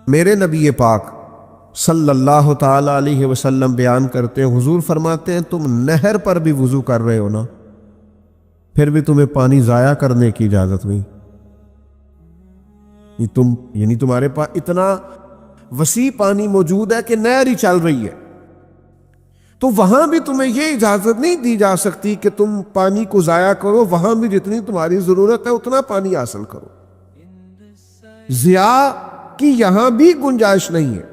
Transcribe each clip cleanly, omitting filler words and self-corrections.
میرے نبی پاک صلی اللہ تعالی علیہ وسلم بیان کرتے ہیں، حضور فرماتے ہیں تم نہر پر بھی وضو کر رہے ہو نا، پھر بھی تمہیں پانی ضائع کرنے کی اجازت نہیں۔ یعنی تمہارے پاس اتنا وسیع پانی موجود ہے کہ نہر ہی چل رہی ہے، تو وہاں بھی تمہیں یہ اجازت نہیں دی جا سکتی کہ تم پانی کو ضائع کرو، وہاں بھی جتنی تمہاری ضرورت ہے اتنا پانی حاصل کرو، ضیاء کی یہاں بھی گنجائش نہیں ہے۔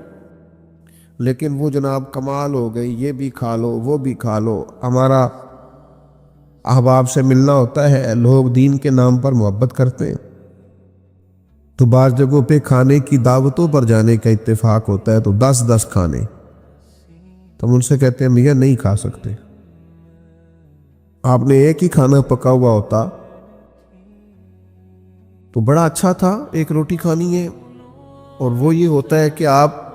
لیکن وہ جناب کمال ہو گئی، یہ بھی کھا لو وہ بھی کھا لو۔ ہمارا احباب سے ملنا ہوتا ہے، لوگ دین کے نام پر محبت کرتے ہیں، تو بعض جگہوں پہ کھانے کی دعوتوں پر جانے کا اتفاق ہوتا ہے، تو 10 کھانے، تو ہم ان سے کہتے ہیں میاں نہیں کھا سکتے، آپ نے ایک ہی کھانا پکا ہوا ہوتا تو بڑا اچھا تھا، ایک روٹی کھانی ہے۔ اور وہ یہ ہوتا ہے کہ آپ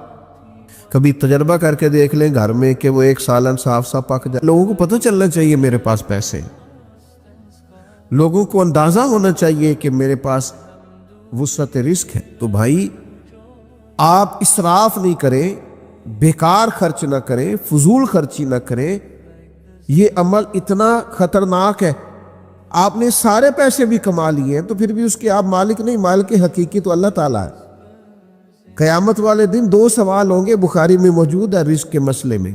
کبھی تجربہ کر کے دیکھ لیں گھر میں کہ وہ ایک سالن صاف پک جائے۔ لوگوں کو پتہ چلنا چاہیے میرے پاس پیسے، لوگوں کو اندازہ ہونا چاہیے کہ میرے پاس وسعت رزق ہے۔ تو بھائی آپ اسراف نہیں کریں، بیکار خرچ نہ کریں، فضول خرچی نہ کریں، یہ عمل اتنا خطرناک ہے۔ آپ نے سارے پیسے بھی کما لیے ہیں تو پھر بھی اس کے آپ مالک نہیں، مالک حقیقی تو اللہ تعالیٰ ہے۔ قیامت والے دن 2 سوال ہوں گے، بخاری میں موجود ہے رزق کے مسئلے میں۔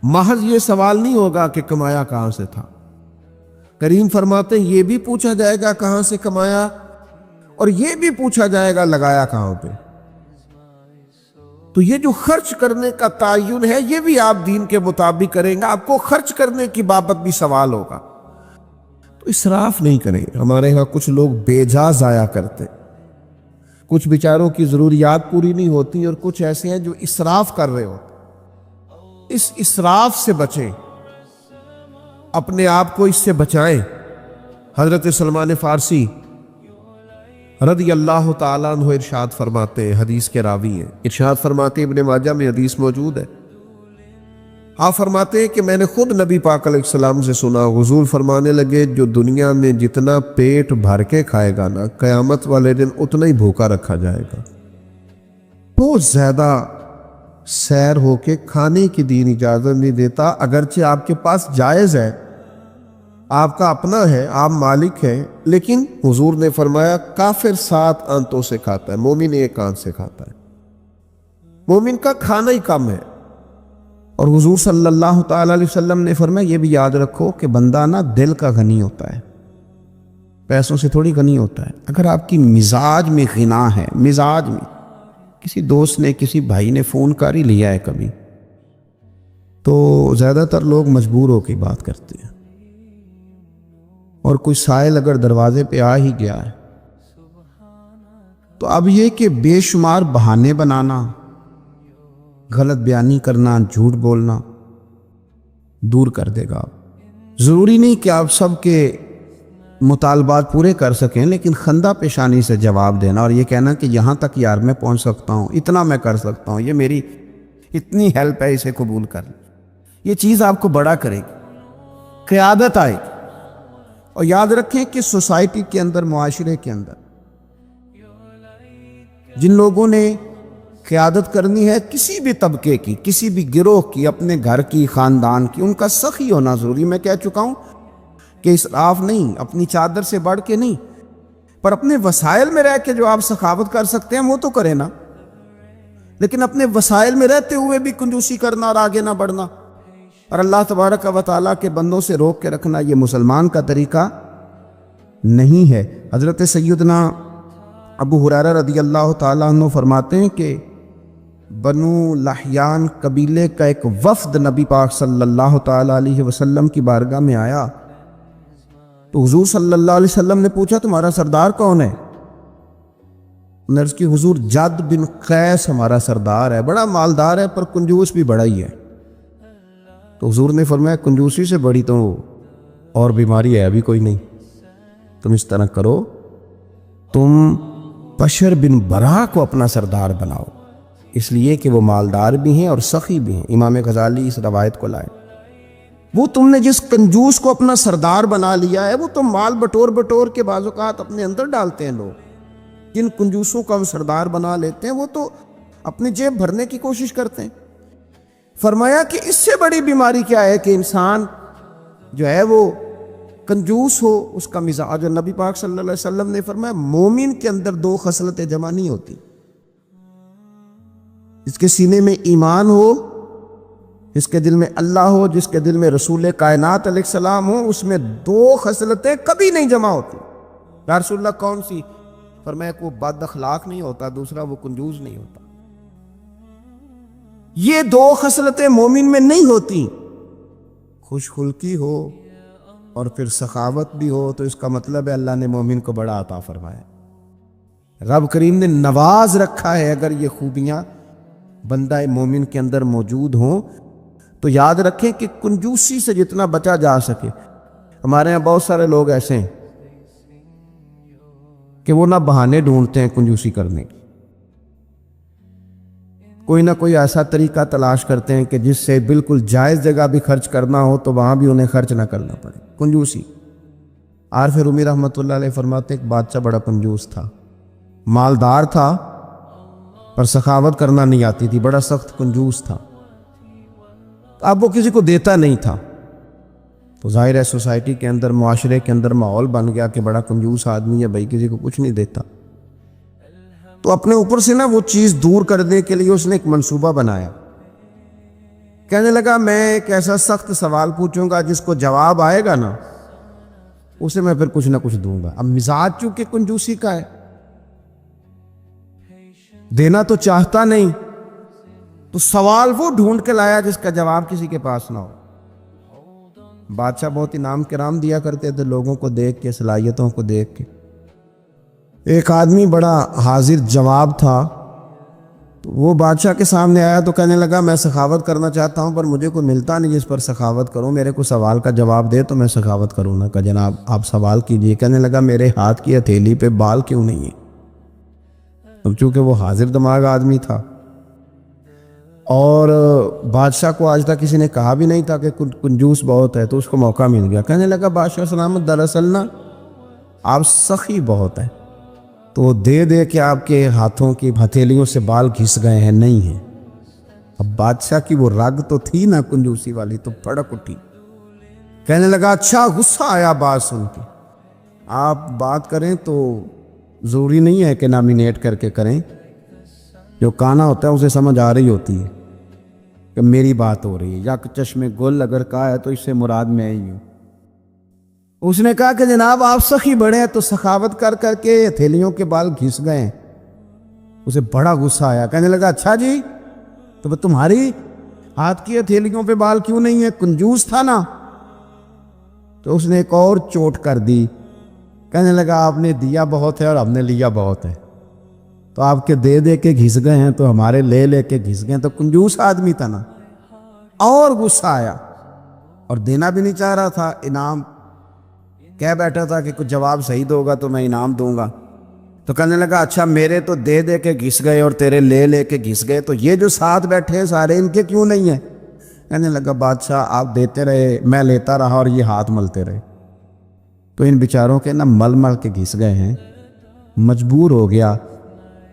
محض یہ سوال نہیں ہوگا کہ کمایا کہاں سے تھا، کریم فرماتے ہیں یہ بھی پوچھا جائے گا کہاں سے کمایا، اور یہ بھی پوچھا جائے گا لگایا کہاں پہ۔ تو یہ جو خرچ کرنے کا تعین ہے یہ بھی آپ دین کے مطابق کریں گے، آپ کو خرچ کرنے کی بابت بھی سوال ہوگا۔ تو اسراف نہیں کریں۔ ہمارے ہاں کچھ لوگ بے جا ضائع کرتے، کچھ بیچاروں کی ضروریات پوری نہیں ہوتی، اور کچھ ایسے ہیں جو اسراف کر رہے ہوتے۔ اس اسراف سے بچیں، اپنے آپ کو اس سے بچائیں۔ حضرت سلمان فارسی رضی اللہ تعالیٰ عنہ ارشاد فرماتے ہیں، حدیث کے راوی ہیں، ارشاد فرماتے ہیں، ابن ماجہ میں حدیث موجود ہے، آپ فرماتے ہیں کہ میں نے خود نبی پاک علیہ السلام سے سنا، حضور فرمانے لگے جو دنیا میں جتنا پیٹ بھر کے کھائے گا نا، قیامت والے دن اتنا ہی بھوکا رکھا جائے گا۔ بہت زیادہ سیر ہو کے کھانے کی دین اجازت نہیں دیتا، اگرچہ آپ کے پاس جائز ہے، آپ کا اپنا ہے، آپ مالک ہیں، لیکن حضور نے فرمایا کافر 7 آنتوں سے کھاتا ہے، مومن 1 آنت سے کھاتا ہے۔ مومن کا کھانا ہی کم ہے۔ اور حضور صلی اللہ تعالی علیہ وسلم نے فرمایا یہ بھی یاد رکھو کہ بندہ نا دل کا غنی ہوتا ہے، پیسوں سے تھوڑی غنی ہوتا ہے۔ اگر آپ کی مزاج میں غنا ہے، مزاج میں، کسی دوست نے کسی بھائی نے فون کر ہی لیا ہے کبھی، تو زیادہ تر لوگ مجبور ہو کے بات کرتے ہیں، اور کوئی سائل اگر دروازے پہ آ ہی گیا ہے تو اب یہ کہ بے شمار بہانے بنانا، غلط بیانی کرنا، جھوٹ بولنا دور کر دے گا۔ ضروری نہیں کہ آپ سب کے مطالبات پورے کر سکیں، لیکن خندہ پیشانی سے جواب دینا، اور یہ کہنا کہ یہاں تک یار میں پہنچ سکتا ہوں، اتنا میں کر سکتا ہوں، یہ میری اتنی ہیلپ ہے، اسے قبول کر لیں، یہ چیز آپ کو بڑا کرے گی، قیادت آئے گی۔ اور یاد رکھیں کہ سوسائٹی کے اندر، معاشرے کے اندر جن لوگوں نے قیادت کرنی ہے کسی بھی طبقے کی، کسی بھی گروہ کی، اپنے گھر کی، خاندان کی، ان کا سخی ہونا ضروری۔ میں کہہ چکا ہوں کہ اسراف نہیں، اپنی چادر سے بڑھ کے نہیں، پر اپنے وسائل میں رہ کے جو آپ سخاوت کر سکتے ہیں وہ تو کریں نا، لیکن اپنے وسائل میں رہتے ہوئے بھی کنجوسی کرنا اور آگے نہ بڑھنا اور اللہ تبارک و تعالیٰ کے بندوں سے روک کے رکھنا، یہ مسلمان کا طریقہ نہیں ہے۔ حضرت سیدنا ابو ہریرہ رضی اللہ تعالیٰ عنہ فرماتے ہیں کہ بنو لحیان قبیلے کا ایک وفد نبی پاک صلی اللہ تعالیٰ علیہ وسلم کی بارگاہ میں آیا، تو حضور صلی اللہ علیہ وسلم نے پوچھا تمہارا سردار کون ہے؟ عرض کی حضور جد بن قیس ہمارا سردار ہے، بڑا مالدار ہے پر کنجوس بھی بڑا ہی ہے۔ تو حضور نے فرمایا کنجوسی سے بڑی تو اور بیماری ہے ابھی کوئی نہیں، تم اس طرح کرو، تم بشر بن برا کو اپنا سردار بناؤ، اس لیے کہ وہ مالدار بھی ہیں اور سخی بھی ہیں۔ امام غزالی اس روایت کو لائے۔ وہ تم نے جس کنجوس کو اپنا سردار بنا لیا ہے، وہ تو مال بٹور بٹور کے بعض اوقات اپنے اندر ڈالتے ہیں لوگ، جن کنجوسوں کا وہ سردار بنا لیتے ہیں وہ تو اپنی جیب بھرنے کی کوشش کرتے ہیں۔ فرمایا کہ اس سے بڑی بیماری کیا ہے کہ انسان جو ہے وہ کنجوس ہو، اس کا مزاج۔ اور نبی پاک صلی اللہ علیہ وسلم نے فرمایا مومن کے اندر دو خصلتیں جمع نہیں ہوتی، جس کے سینے میں ایمان ہو، جس کے دل میں اللہ ہو، جس کے دل میں رسول کائنات علیہ السلام ہو، اس میں دو خصلتیں کبھی نہیں جمع ہوتی۔ یا رسول اللہ کون سی؟ فرمایا کہ وہ بد اخلاق نہیں ہوتا، دوسرا وہ کنجوس نہیں ہوتا۔ یہ دو خصلتیں مومن میں نہیں ہوتی۔ خوش خلقی ہو اور پھر سخاوت بھی ہو تو اس کا مطلب ہے اللہ نے مومن کو بڑا عطا فرمایا، رب کریم نے نواز رکھا ہے۔ اگر یہ خوبیاں بندہ مومن کے اندر موجود ہوں تو یاد رکھیں کہ کنجوسی سے جتنا بچا جا سکے۔ ہمارے یہاں بہت سارے لوگ ایسے ہیں کہ وہ نہ بہانے ڈھونڈتے ہیں کنجوسی کرنے کی، کوئی نہ کوئی ایسا طریقہ تلاش کرتے ہیں کہ جس سے بالکل جائز جگہ بھی خرچ کرنا ہو تو وہاں بھی انہیں خرچ نہ کرنا پڑے، کنجوسی۔ عارف رومی رحمۃ اللہ علیہ فرماتے ایک بادشاہ بڑا کنجوس تھا، مالدار تھا پر سخاوت کرنا نہیں آتی تھی، بڑا سخت کنجوس تھا۔ اب وہ کسی کو دیتا نہیں تھا تو ظاہر ہے سوسائٹی کے اندر، معاشرے کے اندر ماحول بن گیا کہ بڑا کنجوس آدمی ہے بھائی، کسی کو کچھ نہیں دیتا۔ تو اپنے اوپر سے نا وہ چیز دور کرنے کے لیے اس نے ایک منصوبہ بنایا۔ کہنے لگا میں ایک ایسا سخت سوال پوچھوں گا جس کو جواب آئے گا نا اسے میں پھر کچھ نہ کچھ دوں گا۔ اب مزاج چونکہ کنجوسی کا ہے، دینا تو چاہتا نہیں، تو سوال وہ ڈھونڈ کے لایا جس کا جواب کسی کے پاس نہ ہو۔ بادشاہ بہت انعام کرام دیا کرتے تھے لوگوں کو دیکھ کے، صلاحیتوں کو دیکھ کے۔ ایک آدمی بڑا حاضر جواب تھا، تو وہ بادشاہ کے سامنے آیا تو کہنے لگا میں سخاوت کرنا چاہتا ہوں پر مجھے کوئی ملتا نہیں جس پر سخاوت کروں، میرے کو سوال کا جواب دے تو میں سخاوت کروں نا۔ کہ جناب آپ سوال کیجئے۔ کہنے لگا میرے ہاتھ کی ہتھیلی پہ بال کیوں نہیں ہے؟ اب چونکہ وہ حاضر دماغ آدمی تھا اور بادشاہ کو آج تک کسی نے کہا بھی نہیں تھا کہ کنجوس بہت ہے، تو اس کو موقع مل گیا۔ کہنے لگا بادشاہ سلامت دراصل نا آپ سخی بہت ہیں، تو وہ دے دے کہ آپ کے ہاتھوں کی ہتھیلیوں سے بال گھس گئے ہیں، نہیں ہیں۔ اب بادشاہ کی وہ رگ تو تھی نا کنجوسی والی، تو پھڑک اٹھی۔ کہنے لگا اچھا، غصہ آیا بات سن کے۔ آپ بات کریں تو ضروری نہیں ہے کہ نامینیٹ کر کے کریں، جو کہنا ہوتا ہے اسے سمجھ آ رہی ہوتی ہے کہ میری بات ہو رہی ہے۔ یا چشم گل اگر کہا ہے تو اس سے مراد میں ہی ہوں۔ اس نے کہا کہ جناب آپ سخی بڑے ہیں، تو سخاوت کر کر کے ہتھیلیوں کے بال گھس گئے ہیں۔ اسے بڑا غصہ آیا، کہنے لگا اچھا جی، تو تمہاری ہاتھ کی ہتھیلیوں پہ بال کیوں نہیں ہے؟ کنجوس تھا نا۔ تو اس نے ایک اور چوٹ کر دی، کہنے لگا آپ نے دیا بہت ہے اور ہم نے لیا بہت ہے، تو آپ کے دے دے کے گھس گئے ہیں تو ہمارے لے لے کے گھس گئے ہیں، تو کنجوس آدمی تھا نا۔ اور غصہ آیا اور دینا بھی نہیں چاہ رہا تھا انعام، کہہ بیٹھا تھا کہ کچھ جواب صحیح دو گا تو میں انعام دوں گا۔ تو کہنے لگا اچھا میرے تو دے دے کے گھس گئے اور تیرے لے لے کے گھس گئے، تو یہ جو ساتھ بیٹھے سارے ان کے کیوں نہیں ہیں؟ کہنے لگا بادشاہ آپ دیتے رہے، میں لیتا رہا اور یہ ہاتھ ملتے رہے، تو ان بیچاروں کے نا مل مل کے گھس گئے ہیں۔ مجبور ہو گیا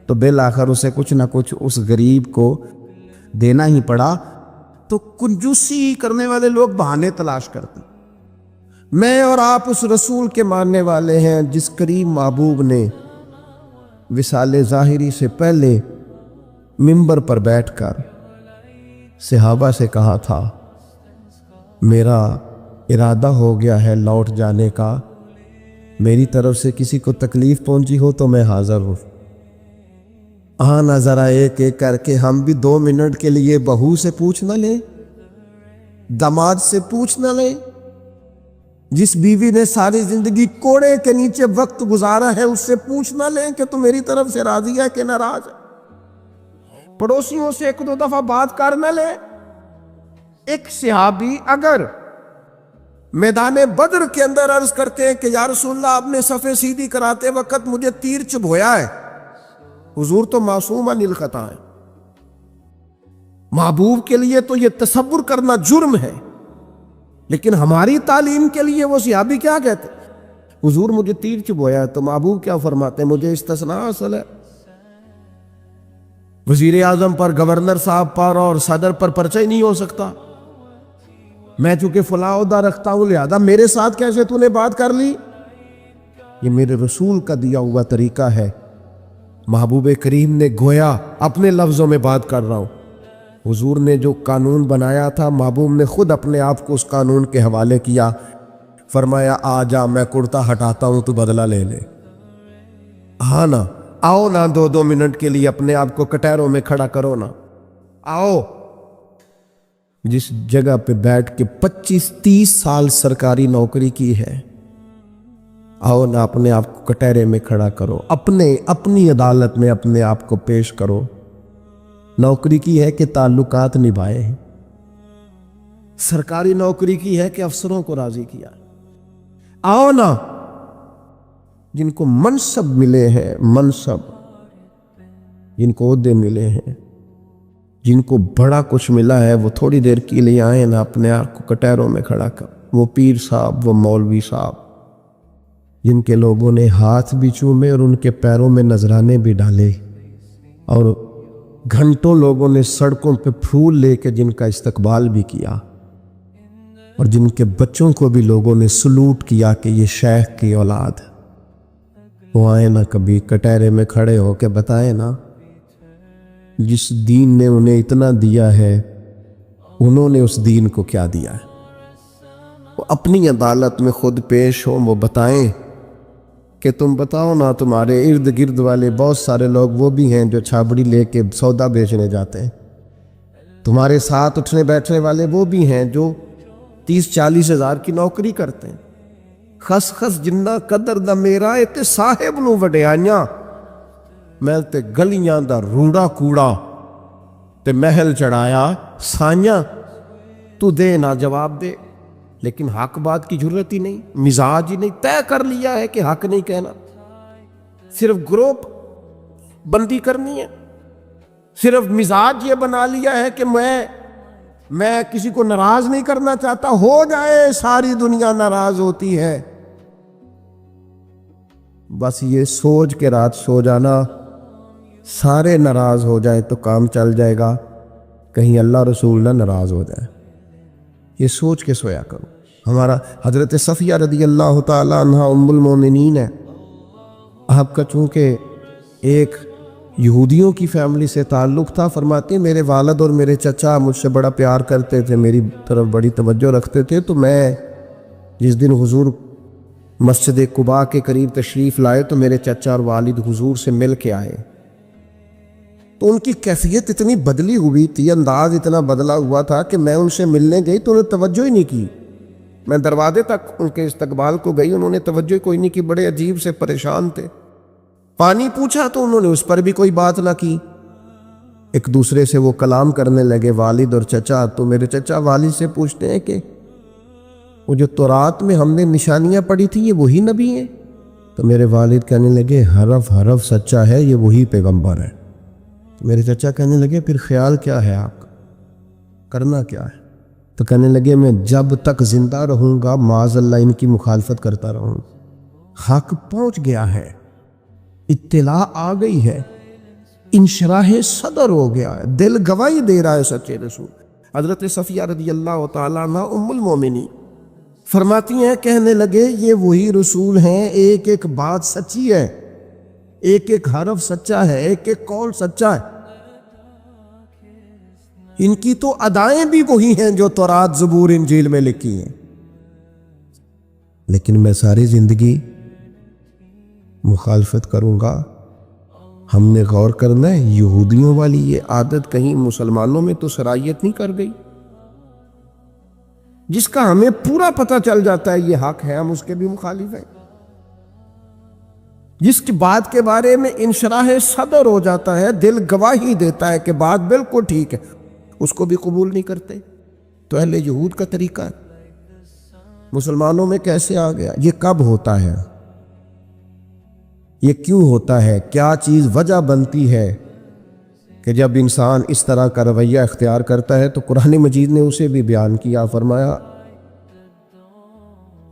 تو بالآخر اسے کچھ نہ کچھ اس غریب کو دینا ہی پڑا۔ تو کنجوسی کرنے والے لوگ بہانے تلاش کرتے ہیں۔ میں اور آپ اس رسول کے ماننے والے ہیں جس کریم محبوب نے وصال ظاہری سے پہلے منبر پر بیٹھ کر صحابہ سے کہا تھا میرا ارادہ ہو گیا ہے لوٹ جانے کا، میری طرف سے کسی کو تکلیف پہنچی ہو تو میں حاضر ہوں۔ آنا ذرا ایک ایک کر کے ہم بھی 2 منٹ کے لیے بہو سے پوچھ نہ لیں، داماد سے پوچھ نہ لیں، جس بیوی نے ساری زندگی کوڑے کے نیچے وقت گزارا ہے اس سے پوچھ نہ لیں کہ تم میری طرف سے راضی ہے کہ ناراض ہے۔ پڑوسیوں سے 1-2 دفعہ بات کر نہ لیں۔ ایک صحابی اگر میدان بدر کے اندر عرض کرتے ہیں کہ یا رسول اللہ آپ نے صفیں سیدھی کراتے وقت مجھے تیر چبھویا ہے، حضور تو معصوم عن الخطا ہے، محبوب کے لیے تو یہ تصور کرنا جرم ہے، لیکن ہماری تعلیم کے لیے وہ صحابی کیا کہتے؟ حضور مجھے تیر چبھویا ہے، تو محبوب کیا فرماتے ہیں؟ مجھے استثناء حاصل ہے۔ وزیر اعظم پر، گورنر صاحب پر اور صدر پر پرچہ ہی نہیں ہو سکتا۔ میں چونکہ فلاں عہدہ رکھتا ہوں لہذا میرے ساتھ کیسے تو نے بات کر لی؟ یہ میرے رسول کا دیا ہوا طریقہ ہے۔ محبوب کریم نے گویا اپنے لفظوں میں بات کر رہا ہوں، حضور نے جو قانون بنایا تھا محبوب نے خود اپنے آپ کو اس قانون کے حوالے کیا، فرمایا آ جا میں کرتا ہٹاتا ہوں تو بدلہ لے لے۔ ہاں نا، آؤ نا 2 منٹ کے لیے اپنے آپ کو کٹہروں میں کھڑا کرو نا، آؤ۔ جس جگہ پہ بیٹھ کے 25-30 سال سرکاری نوکری کی ہے، آؤ نا اپنے آپ کو کٹہرے میں کھڑا کرو، اپنی عدالت میں اپنے آپ کو پیش کرو۔ نوکری کی ہے کہ تعلقات نبھائے ہیں، سرکاری نوکری کی ہے کہ افسروں کو راضی کیا۔ آؤ نا، جن کو منصب ملے ہیں، منصب، جن کو عہدے ملے ہیں، جن کو بڑا کچھ ملا ہے، وہ تھوڑی دیر کے لیے آئے نا اپنے آپ کو کٹہروں میں کھڑا کر۔ وہ پیر صاحب، وہ مولوی صاحب، جن کے لوگوں نے ہاتھ بھی چومے اور ان کے پیروں میں نذرانے بھی ڈالے، اور گھنٹوں لوگوں نے سڑکوں پہ پھول لے کے جن کا استقبال بھی کیا، اور جن کے بچوں کو بھی لوگوں نے سلوٹ کیا کہ یہ شیخ کی اولاد۔ وہ آئے نا کبھی کٹہرے میں کھڑے ہو کے بتائے نا، جس دین نے انہیں اتنا دیا ہے انہوں نے اس دین کو کیا دیا ہے۔ وہ اپنی عدالت میں خود پیش ہوں، وہ بتائیں کہ تم بتاؤ نا، تمہارے ارد گرد والے بہت سارے لوگ وہ بھی ہیں جو چھابڑی لے کے سودا بیچنے جاتے ہیں، تمہارے ساتھ اٹھنے بیٹھنے والے وہ بھی ہیں جو 30-40 ہزار کی نوکری کرتے ہیں۔ خس خس جنہ قدر دا میرا اے تے صاحب نو وڈیائیاں، میں تے گلیاں دا روڑا کوڑا تے محل چڑھایا سائیاں، تو دے نہ جواب دے۔ لیکن حق بات کی ضرورت ہی نہیں، مزاج ہی نہیں، طے کر لیا ہے کہ حق نہیں کہنا، صرف گروپ بندی کرنی ہے، صرف مزاج یہ بنا لیا ہے کہ میں کسی کو ناراض نہیں کرنا چاہتا، ہو جائے ساری دنیا ناراض ہوتی ہے، بس یہ سوچ کے رات سو جانا سارے ناراض ہو جائے تو کام چل جائے گا، کہیں اللہ رسول نہ ناراض ہو جائے، یہ سوچ کے سویا کرو۔ ہمارا حضرت صفیہ رضی اللہ تعالیٰ عنہ ام المومنین ہے، آپ کا چونکہ ایک یہودیوں کی فیملی سے تعلق تھا، فرماتی میرے والد اور میرے چچا مجھ سے بڑا پیار کرتے تھے، میری طرف بڑی توجہ رکھتے تھے، تو میں جس دن حضور مسجد قباء کے قریب تشریف لائے تو میرے چچا اور والد حضور سے مل کے آئے، تو ان کی کیفیت اتنی بدلی ہوئی تھی، انداز اتنا بدلا ہوا تھا کہ میں ان سے ملنے گئی تو انہیں توجہ ہی نہیں کی، میں دروازے تک ان کے استقبال کو گئی، انہوں نے توجہ کوئی نہیں کی، بڑے عجیب سے پریشان تھے، پانی پوچھا تو انہوں نے اس پر بھی کوئی بات نہ کی، ایک دوسرے سے وہ کلام کرنے لگے والد اور چچا، تو میرے چچا والد سے پوچھتے ہیں کہ وہ جو تورات میں ہم نے نشانیاں پڑھی تھی یہ وہی نبی ہیں؟ تو میرے والد کہنے لگے حرف حرف سچا ہے، یہ وہی پیغمبر ہے۔ تو میرے چچا کہنے لگے پھر خیال کیا ہے آپ کا، کرنا کیا ہے؟ تو کہنے لگے میں جب تک زندہ رہوں گا معاذ اللہ ان کی مخالفت کرتا رہوں۔ حق پہنچ گیا ہے، اطلاع آ گئی ہے، انشراح صدر ہو گیا ہے، دل گواہی دے رہا ہے سچے رسول۔ حضرت صفیہ رضی اللہ تعالیٰ عنہ ام المومنین فرماتی ہیں کہنے لگے یہ وہی رسول ہیں، ایک ایک بات سچی ہے، ایک ایک حرف سچا ہے، ایک ایک قول سچا ہے، ان کی تو ادائیں بھی وہی ہیں جو تورات زبور انجیل میں لکھی ہیں، لیکن میں ساری زندگی مخالفت کروں گا۔ ہم نے غور کرنا ہے یہودیوں والی یہ عادت کہیں مسلمانوں میں تو سرایت نہیں کر گئی، جس کا ہمیں پورا پتہ چل جاتا ہے یہ حق ہے، ہم اس کے بھی مخالف ہیں، جس کی بات کے بارے میں انشراح صدر ہو جاتا ہے، دل گواہی دیتا ہے کہ بات بالکل ٹھیک ہے، اس کو بھی قبول نہیں کرتے۔ تو اہل یہود کا طریقہ ہے، مسلمانوں میں کیسے آ گیا؟ یہ کب ہوتا ہے؟ یہ کیوں ہوتا ہے؟ کیا چیز وجہ بنتی ہے کہ جب انسان اس طرح کا رویہ اختیار کرتا ہے؟ تو قرآن مجید نے اسے بھی بیان کیا، فرمایا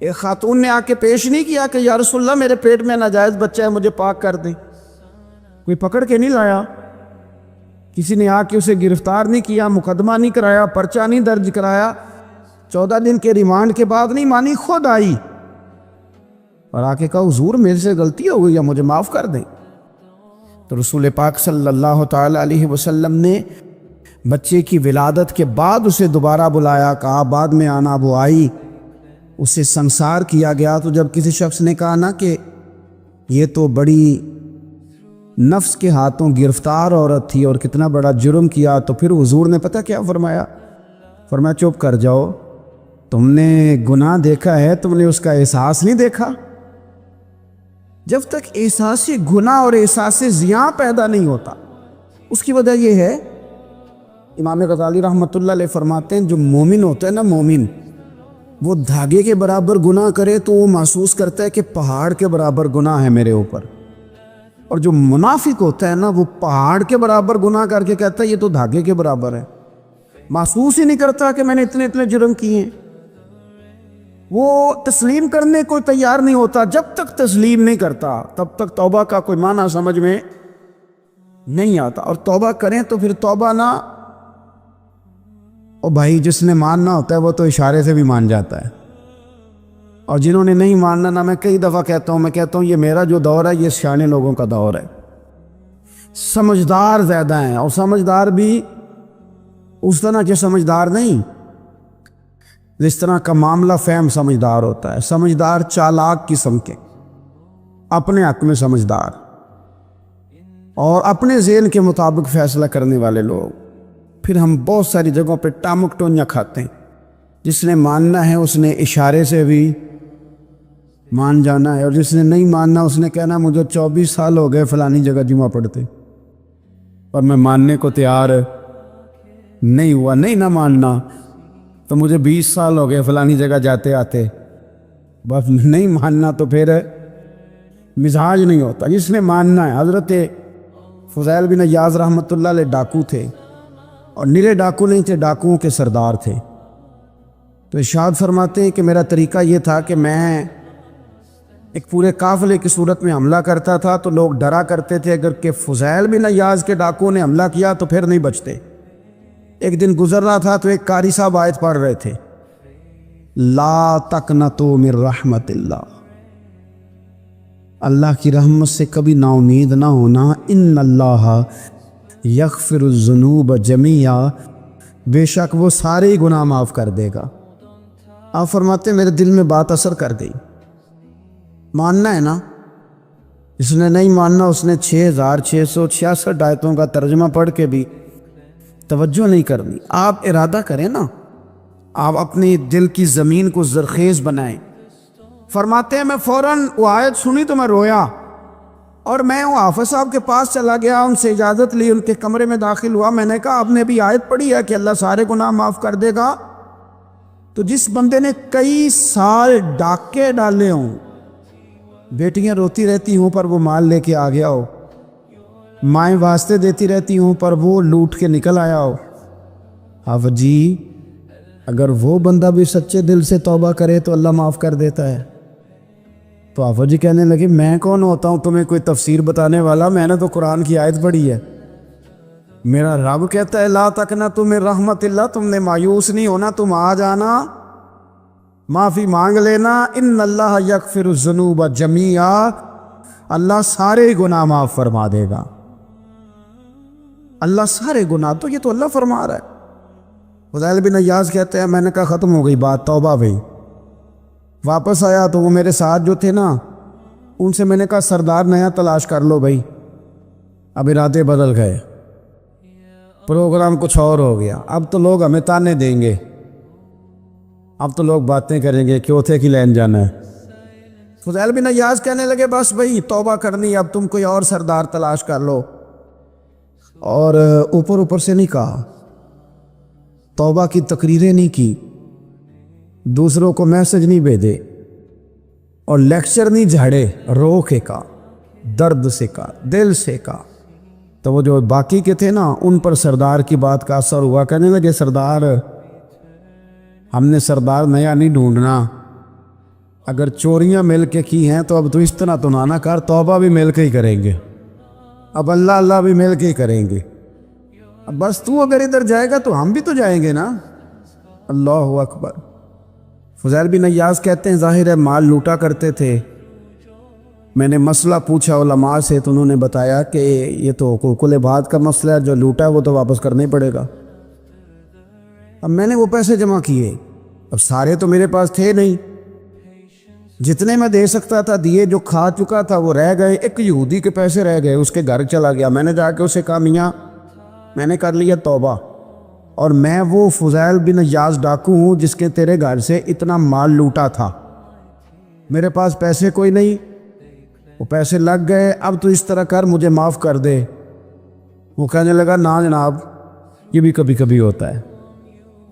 ایک خاتون نے آ کے پیش نہیں کیا کہ یا رسول اللہ میرے پیٹ میں ناجائز بچہ ہے مجھے پاک کر دیں، کوئی پکڑ کے نہیں لایا، کسی نے آ کے اسے گرفتار نہیں کیا، مقدمہ نہیں کرایا، پرچہ نہیں درج کرایا، 14 دن کے ریمانڈ کے بعد نہیں مانی، خود آئی اور آ کے کہا حضور میرے سے غلطی ہو گئی یا مجھے معاف کر دیں۔ تو رسول پاک صلی اللہ تعالی علیہ وسلم نے بچے کی ولادت کے بعد اسے دوبارہ بلایا، کہا بعد میں آنا، وہ آئی، اسے سنسار کیا گیا۔ تو جب کسی شخص نے کہا نا کہ یہ تو بڑی نفس کے ہاتھوں گرفتار عورت تھی اور کتنا بڑا جرم کیا، تو پھر حضور نے پتہ کیا فرمایا؟ فرمایا چپ کر جاؤ، تم نے گناہ دیکھا ہے، تم نے اس کا احساس نہیں دیکھا۔ جب تک احساس گناہ اور احساس زیاں پیدا نہیں ہوتا، اس کی وجہ یہ ہے، امام غزالی رحمۃ اللہ علیہ فرماتے ہیں جو مومن ہوتا ہے نا، مومن وہ دھاگے کے برابر گناہ کرے تو وہ محسوس کرتا ہے کہ پہاڑ کے برابر گناہ ہے میرے اوپر، اور جو منافق ہوتا ہے نا وہ پہاڑ کے برابر گناہ کر کے کہتا ہے یہ تو دھاگے کے برابر ہے، محسوس ہی نہیں کرتا کہ میں نے اتنے جرم کیے ہیں۔ وہ تسلیم کرنے کو تیار نہیں ہوتا، جب تک تسلیم نہیں کرتا تب تک توبہ کا کوئی معنی سمجھ میں نہیں آتا، اور توبہ کریں تو پھر توبہ نہ، اور بھائی جس نے ماننا ہوتا ہے وہ تو اشارے سے بھی مان جاتا ہے، اور جنہوں نے نہیں ماننا نا، میں کئی دفعہ کہتا ہوں یہ میرا جو دور ہے یہ سیانے لوگوں کا دور ہے، سمجھدار زیادہ ہیں، اور سمجھدار بھی اس طرح کے سمجھدار نہیں جس طرح کا معاملہ فہم سمجھدار ہوتا ہے، سمجھدار چالاک قسم کے، اپنے حق میں سمجھدار اور اپنے ذہن کے مطابق فیصلہ کرنے والے لوگ۔ پھر ہم بہت ساری جگہوں پہ ٹامک ٹونیاں کھاتے ہیں، جس نے ماننا ہے اس نے اشارے سے بھی مان جانا ہے، اور جس نے نہیں ماننا اس نے کہنا مجھے 24 سال ہو گئے فلانی جگہ جمعہ پڑھتے اور میں ماننے کو تیار نہیں ہوا، نہیں نہ ماننا تو مجھے 20 سال ہو گئے فلانی جگہ جاتے آتے، بس نہیں ماننا تو پھر مزاج نہیں ہوتا۔ جس نے ماننا ہے، حضرت فضیل بن عیاض رحمۃ اللہ علیہ ڈاکو تھے، اور نرے ڈاکو نہیں تھے، ڈاکوؤں کے سردار تھے۔ تو ارشاد فرماتے ہیں کہ میرا طریقہ یہ تھا کہ میں ایک پورے قافلے کی صورت میں حملہ کرتا تھا تو لوگ ڈرا کرتے تھے، اگر کہ فضیل بن عیاض کے ڈاکوؤں نے حملہ کیا تو پھر نہیں بچتے۔ ایک دن گزر رہا تھا تو ایک قاری صاحب آیت پڑھ رہے تھے، لا تقنطوا من رحمت اللہ، اللہ کی رحمت سے کبھی نا امید نہ ہونا، ان اللہ یغفر الذنوب جمیعا، بے شک وہ سارے گناہ معاف کر دے گا۔ آپ فرماتے ہیں میرے دل میں بات اثر کر گئی، ماننا ہے نا، اس نے نہیں ماننا، اس نے 6666 آیتوں کا ترجمہ پڑھ کے بھی توجہ نہیں کرنی۔ آپ ارادہ کریں نا، آپ اپنی دل کی زمین کو زرخیز بنائیں۔ فرماتے ہیں میں فوراً وہ آیت سنی تو میں رویا، اور میں وہ حافظ صاحب کے پاس چلا گیا، ان سے اجازت لی، ان کے کمرے میں داخل ہوا، میں نے کہا آپ نے بھی آیت پڑھی ہے کہ اللہ سارے گناہ معاف کر دے گا؟ تو جس بندے نے کئی سال ڈاکے ڈالے ہوں، بیٹیاں روتی رہتی ہوں پر وہ مال لے کے آ گیا ہو، مائیں واسطے دیتی رہتی ہوں پر وہ لوٹ کے نکل آیا ہو، حافظ جی اگر وہ بندہ بھی سچے دل سے توبہ کرے تو اللہ معاف کر دیتا ہے۔ تو حافظ جی کہنے لگے میں کون ہوتا ہوں تمہیں کوئی تفسیر بتانے والا، میں نے تو قرآن کی آیت پڑھی ہے، میرا رب کہتا ہے لا تقنطوا من رحمت اللہ، تم نے مایوس نہیں ہونا، تم آ جانا، معافی مانگ لینا، ان اللہ یغفر الذنوب جمیعا، اللہ سارے گناہ معاف فرما دے گا، اللہ سارے گناہ، تو یہ تو اللہ فرما رہا ہے۔ فضیل بن عیاض کہتے ہیں میں نے کہا ختم ہو گئی بات، توبہ بھائی۔ واپس آیا تو وہ میرے ساتھ جو تھے نا ان سے میں نے کہا سردار نیا تلاش کر لو بھائی، اب ارادے بدل گئے، پروگرام کچھ اور ہو گیا، اب تو لوگ ہمیں تانے دیں گے، اب تو لوگ باتیں کریں گے کہ اوتھے کی لین جانا ہے۔ فضیل بن عیاض کہنے لگے بس بھائی توبہ کرنی، اب تم کوئی اور سردار تلاش کر لو، اور اوپر سے نہیں کہا، توبہ کی تقریریں نہیں کی، دوسروں کو میسج نہیں بھیجے، اور لیکچر نہیں جھاڑے، رو کے کہا، درد سے کہا، دل سے کہا۔ تو وہ جو باقی کے تھے نا ان پر سردار کی بات کا اثر ہوا، کہنے لگے سردار ہم نے سردار نیا نہیں ڈھونڈنا، اگر چوریاں مل کے کی ہیں تو اب تو اس طرح تو نہ کر, توبہ بھی مل کے ہی کریں گے, اب اللہ اللہ بھی مل کے ہی کریں گے. اب بس تو اگر ادھر جائے گا تو ہم بھی تو جائیں گے نا. اللہ اکبر. فضیل بن عیاض کہتے ہیں ظاہر ہے مال لوٹا کرتے تھے. میں نے مسئلہ پوچھا علماء سے تو انہوں نے بتایا کہ یہ تو کل بعد کا مسئلہ ہے, جو لوٹا ہے وہ تو واپس کرنا ہی پڑے گا. اب میں نے وہ پیسے جمع کیے, اب سارے تو میرے پاس تھے نہیں, جتنے میں دے سکتا تھا دیے, جو کھا چکا تھا وہ رہ گئے. ایک یہودی کے پیسے رہ گئے, اس کے گھر چلا گیا. میں نے جا کے اسے کہا میاں میں نے کر لیا توبہ, اور میں وہ فضیل بن عیاض ڈاکو ہوں جس کے تیرے گھر سے اتنا مال لوٹا تھا. میرے پاس پیسے کوئی نہیں, وہ پیسے لگ گئے, اب تو اس طرح کر مجھے معاف کر دے. وہ کہنے لگا نا جناب, یہ بھی کبھی کبھی ہوتا ہے,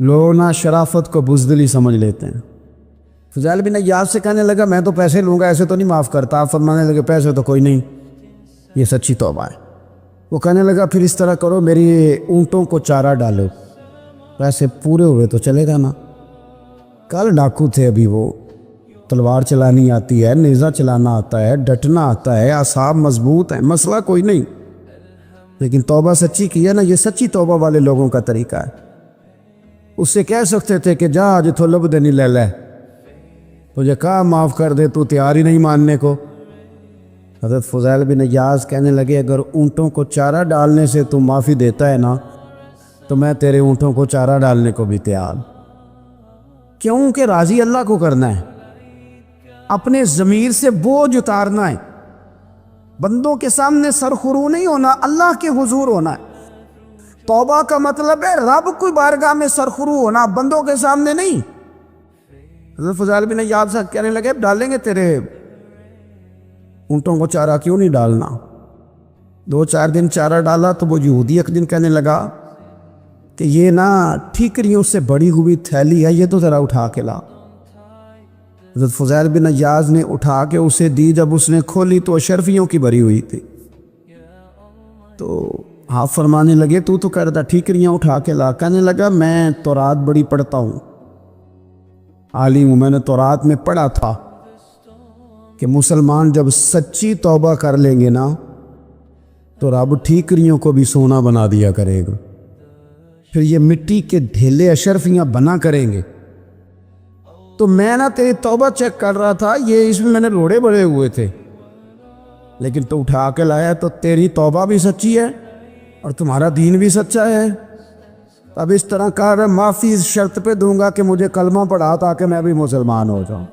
لوگ نا شرافت کو بزدلی سمجھ لیتے ہیں. فضیل بن عیاض سے کہنے لگا میں تو پیسے لوں گا, ایسے تو نہیں معاف کرتا. آپ فرمانے لگے پیسے تو کوئی نہیں, یہ سچی توبہ ہے. وہ کہنے لگا پھر اس طرح کرو, میری اونٹوں کو چارہ ڈالو, پیسے پورے ہوئے تو چلے گا نا. کل ڈاکو تھے, ابھی وہ تلوار چلانی آتی ہے, نیزہ چلانا آتا ہے, ڈٹنا آتا ہے, اعصاب مضبوط ہیں, مسئلہ کوئی نہیں. لیکن توبہ سچی کی ہے نا, یہ سچی توبہ والے لوگوں کا طریقہ ہے. اس سے کہہ سکتے تھے کہ جا آج تو لب دینی لے لے, تجھے کہا معاف کر دے, تو تیار ہی نہیں ماننے کو. حضرت فضیل بن عیاض کہنے لگے اگر اونٹوں کو چارہ ڈالنے سے تو معافی دیتا ہے نا, تو میں تیرے اونٹوں کو چارہ ڈالنے کو بھی تیار. کیوں کہ راضی اللہ کو کرنا ہے, اپنے ضمیر سے بوجھ اتارنا ہے, بندوں کے سامنے سرخرو نہیں ہونا, اللہ کے حضور ہونا ہے. توبہ کا مطلب ہے رب کی بارگاہ میں سرخرو ہونا, بندوں کے سامنے نہیں. حضرت فضیل بن عیاض صاحب کہنے لگے ڈالیں گے تیرے اونٹوں کو چارہ, کیوں نہیں ڈالنا. 2-4 دن چارہ ڈالا تو وہ یہودی ایک دن کہنے لگا کہ یہ نا ٹھیکریوں سے بڑی ہوئی تھیلی ہے, یہ تو ذرا اٹھا کے لا. حضرت فضیل بن عیاض نے اٹھا کے اسے دی, جب اس نے کھولی تو اشرفیوں کی بھری ہوئی تھی. تو آپ فرمانے لگے تو کہہ رہا تھا ٹھیکریاں اٹھا کے لا. کہنے لگا میں تورات بڑی پڑھتا ہوں, عالم ہوں, میں نے تورات میں پڑھا تھا کہ مسلمان جب سچی توبہ کر لیں گے نا تو رب ٹھیکریوں کو بھی سونا بنا دیا کرے گا. پھر یہ مٹی کے ڈھیلے اشرفیاں بنا کریں گے. تو میں نا تیری توبہ چیک کر رہا تھا, یہ اس میں نے روڑے بڑے ہوئے تھے, لیکن تو اٹھا کے لایا, تو تیری توبہ بھی سچی ہے اور تمہارا دین بھی سچا ہے. اب اس طرح کر, معافی اس شرط پہ دوں گا کہ مجھے کلمہ پڑھا تاکہ میں بھی مسلمان ہو جاؤں.